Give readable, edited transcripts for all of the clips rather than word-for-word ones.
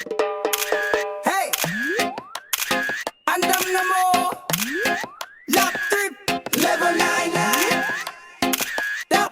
Hey! Andam na mo! Lap trip! Level 99! Lap!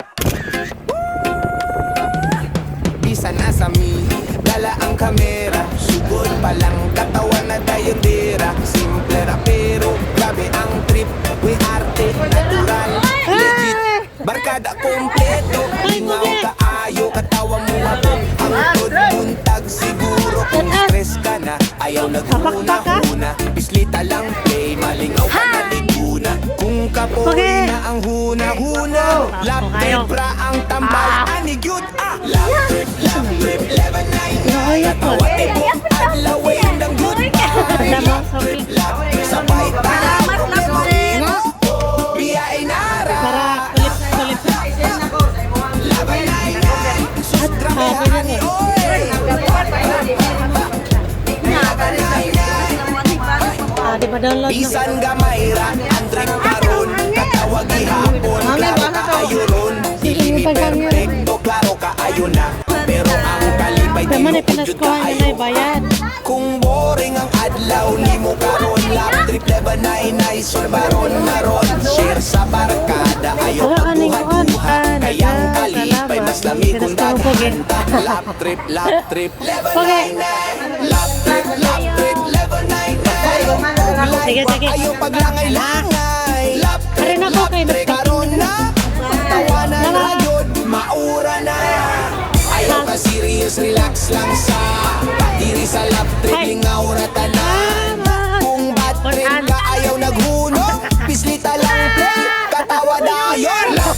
Bisa na sa mi, dala ang kamera. Sugod pa lang katawan na tayong dira. Simple ra pero grabe ang trip. We arte, natural, legit. Barkada kompleto, lingaw kaayo, katawa mo habang hangtod buntag. Siguro kung stress ka na, ayaw naghuna-huna. Pislita lang play, malingaw ka na liguna. Kung kapoy na ang huna-huna, lap trip ra ang tambay. Anigyud lap trip, level 9. Katawa tibok, adlaway ng goodbye. Lap trip, sabay tayo. Biyain nara. Laban na inay, sus grabe hani oy. Laban na inay. Bisan gamayra, andring karon. Katawag ihapon, klaro kaayo ron. Dili mi perfecto, klaro kaayo na. Pero ang kalipay di mo kudyot kaayo. Kung boring ang adlaw, ni mo karon. Lap trip level 99, sorbaron maron. Share sa barkada, ayaw pagbuhat-buhat. Kayang kalipay, mas lami kung daghan. Lap trip level 99. Lap trip level 99. Sige, sige. Ayaw paglangay-langay. Lap trip karon na. Tawanan na yun, maura na. Ayaw ka serious, relax lang sa diri sa lap trip, lingaw rata na. Kung bad trip ka, ayaw naghunong. Pislita lang play, katawa na yun. Lap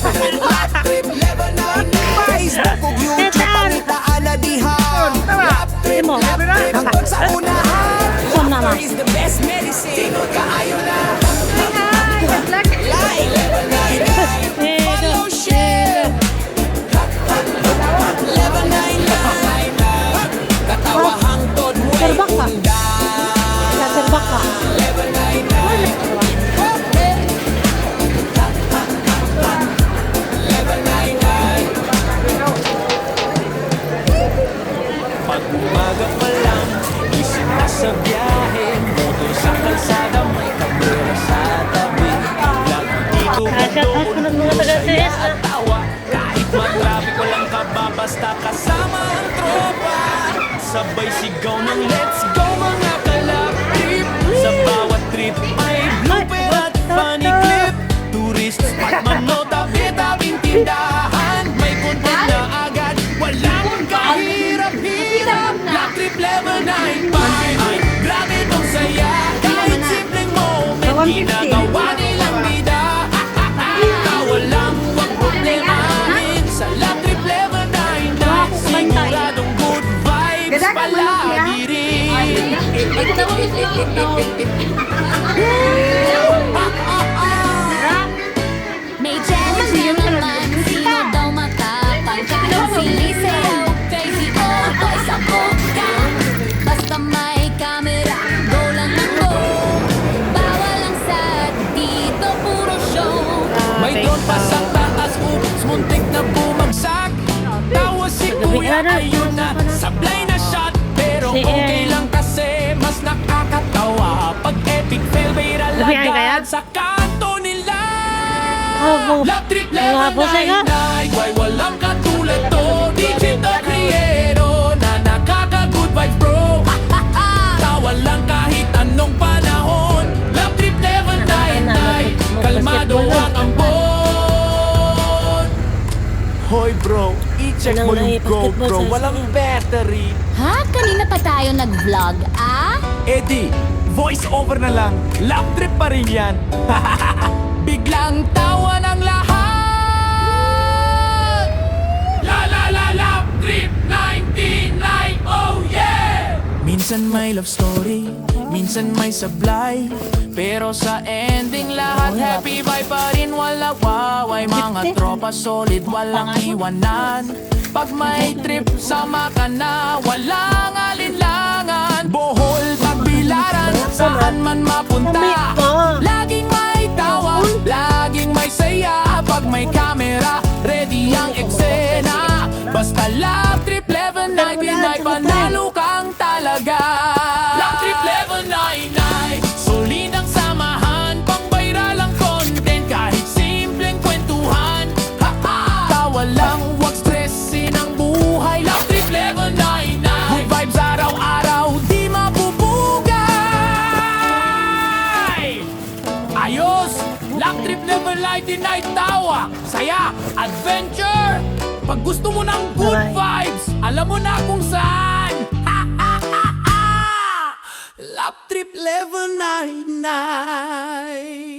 trip, level 9. Facebook ug YouTube, pangitaan na diha. Lap trip, hanggang sa unahan. Lap trip is the best medicine. Tinod ka ayaw na. Like, level 99. Follow, share. Level 99. Katawa hangtod mo ay unda. Level 99. Level 99. Pag umaga pa lang, isip na sa biyahe. Motor sa kalsada, may kamera sa tabi. Lagi dito at tawa. Kahit mag-traffic, walang kaba, basta kasama ang tropa. Sabay sigaw ng let's go mga kalap trip. Sa bawat trip may blooper at funny clip. Tourist spot, manota, tabing tindahan. May content na agad, walang kahirap-hirap. Lap trip level 9 pa. Grabe tong saya, kahit simpleng moment, ginagawa nilang bida. Tawa lang, wag problemahin. Sa lap trip level 9, siguradong good vibes palagi rin. May challenge na naman, sino daw matapang? Sinisayaw, crazy old boys sa boka. Basta may camera, go lang ng go. Bawal lang sa dito, puro show. May drone pa sa taas, oops, muntik na bumagsak. Tawa si kuya, ayun na, sablay na shot. Pero okay lang kasi, mas nakakatawa. Pag epic fail, viral agad sa kanto nila. Lap trip level 99, why walang katulad to. Digital creator na nakaka-good vibes bro. Tawa lang kahit anong panahon. Lap trip level 99, kalmado ang ambon. Hoy bro, i-check mo yung GoPro, walang battery. Ha? Kanina pa tayo nag-vlog, ah? Eddie, voice over na lang. Lap trip pa rin yan. Biglang tawa ng lahat. La la la lap trip 99, oh yeah. Minsan may love story, minsan may sablay. Pero sa ending lahat happy vibe pa rin, wala waway. Mga tropa solid, walang iwanan. Pag may trip, sama ka na, walang alinlangan. Bohol, Tagbilaran, saan man mapunta, laging may tawa, laging may saya. Pag may camera, ready ang eksena. Basta lap trip level 99, panalo kang tala. talaga. Love Trip Level 99, solid ang samahan, pang viral ang content, kahit simpleng kwentuhan. Tawa lang, wag stressin ang buhay. Love Trip Level 99, good vibes araw-araw, di mabubugay. Ayos! Love Trip Level 99, tawa, saya, adventure. Pag gusto mo ng good vibes, alam mo na kung saan. Love Trip Level 99.